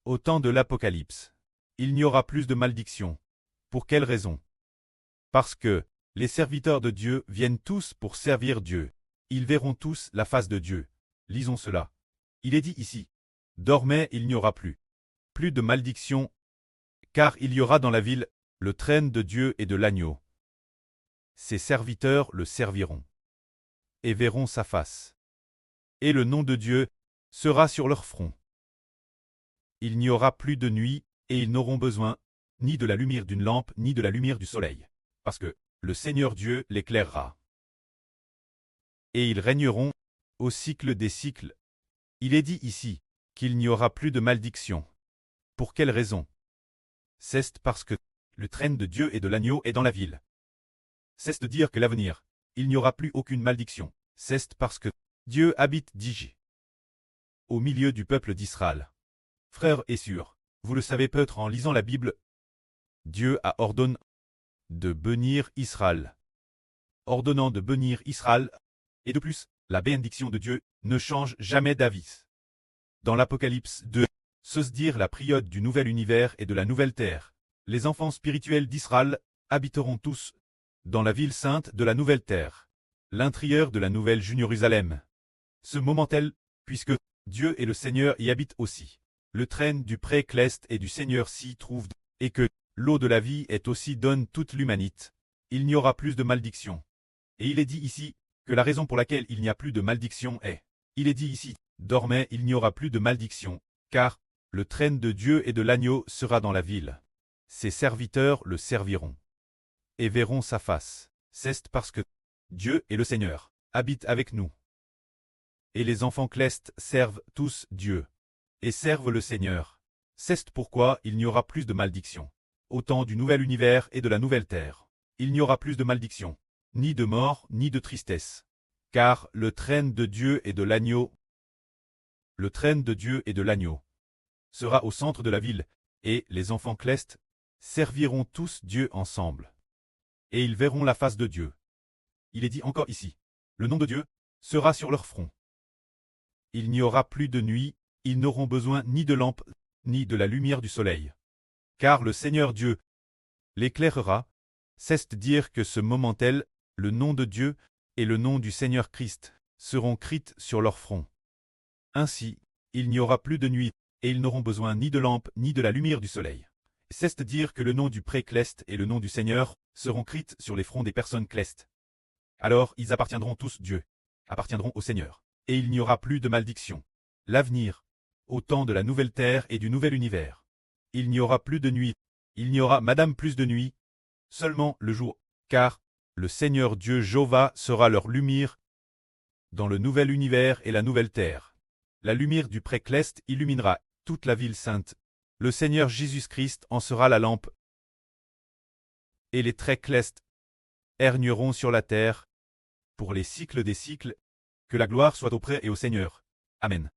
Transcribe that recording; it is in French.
Au temps de l'Apocalypse, il n'y aura plus de malédiction. Pour quelle raison? Parce que les serviteurs de Dieu viennent tous pour servir Dieu. Ils verront tous la face de Dieu. Lisons cela. Il est dit ici. Désormais il n'y aura plus de malédiction, car il y aura dans la ville le trône de Dieu et de l'agneau. Ses serviteurs le serviront et verront sa face. Et le nom de Dieu sera sur leur front. Il n'y aura plus de nuit, et ils n'auront besoin ni de la lumière d'une lampe, ni de la lumière du soleil, parce que le Seigneur Dieu l'éclairera. Et ils régneront au cycle des cycles. Il est dit ici qu'il n'y aura plus de malédiction. Pour quelle raison? C'est parce que le trône de Dieu et de l'agneau est dans la ville. C'est de dire que l'avenir, il n'y aura plus aucune malédiction. C'est parce que Dieu habite Digi, au milieu du peuple d'Israël. Frères et sœurs, vous le savez peut-être en lisant la Bible, Dieu a ordonné de bénir Israël. Ordonnant de bénir Israël, et de plus, la bénédiction de Dieu ne change jamais d'avis. Dans l'Apocalypse 2, se dire la période du nouvel univers et de la nouvelle terre, les enfants spirituels d'Israël habiteront tous dans la ville sainte de la nouvelle terre, l'intérieur de la nouvelle Jérusalem. Ce moment-tel, puisque Dieu et le Seigneur y habitent aussi. Le trône du pré-cleste et du Seigneur s'y trouve, et que l'eau de la vie est aussi donne toute l'humanité. Il n'y aura plus de malédiction. Et il est dit ici que la raison pour laquelle il n'y a plus de malédiction est. Il est dit ici, désormais il n'y aura plus de malédiction, car le trône de Dieu et de l'agneau sera dans la ville. Ses serviteurs le serviront et verront sa face. C'est parce que Dieu et le Seigneur habitent avec nous. Et les enfants clestes servent tous Dieu et servent le Seigneur. C'est pourquoi il n'y aura plus de malédiction. Au temps du nouvel univers et de la nouvelle terre, il n'y aura plus de malédiction, ni de mort, ni de tristesse. Car le trône de Dieu et de l'agneau, sera au centre de la ville, et les enfants clestes serviront tous Dieu ensemble. Et ils verront la face de Dieu. Il est dit encore ici, le nom de Dieu sera sur leur front. Il n'y aura plus de nuit, ils n'auront besoin ni de lampe, ni de la lumière du soleil. Car le Seigneur Dieu l'éclairera, c'est dire que ce moment-tel, le nom de Dieu et le nom du Seigneur Christ seront écrits sur leur front. Ainsi, il n'y aura plus de nuit, et ils n'auront besoin ni de lampe ni de la lumière du soleil. C'est dire que le nom du pré-cleste et le nom du Seigneur seront écrits sur les fronts des personnes clestes. Alors ils appartiendront tous Dieu, appartiendront au Seigneur, et il n'y aura plus de malédiction. L'avenir, au temps de la nouvelle terre et du nouvel univers. Il n'y aura plus de nuit, il n'y aura madame plus de nuit, seulement le jour, car le Seigneur Dieu Jéhovah sera leur lumière dans le nouvel univers et la nouvelle terre. La lumière du pré-cleste illuminera toute la ville sainte. Le Seigneur Jésus-Christ en sera la lampe. Et les traits clestes régneront sur la terre pour les cycles des cycles. Que la gloire soit auprès et au Seigneur. Amen.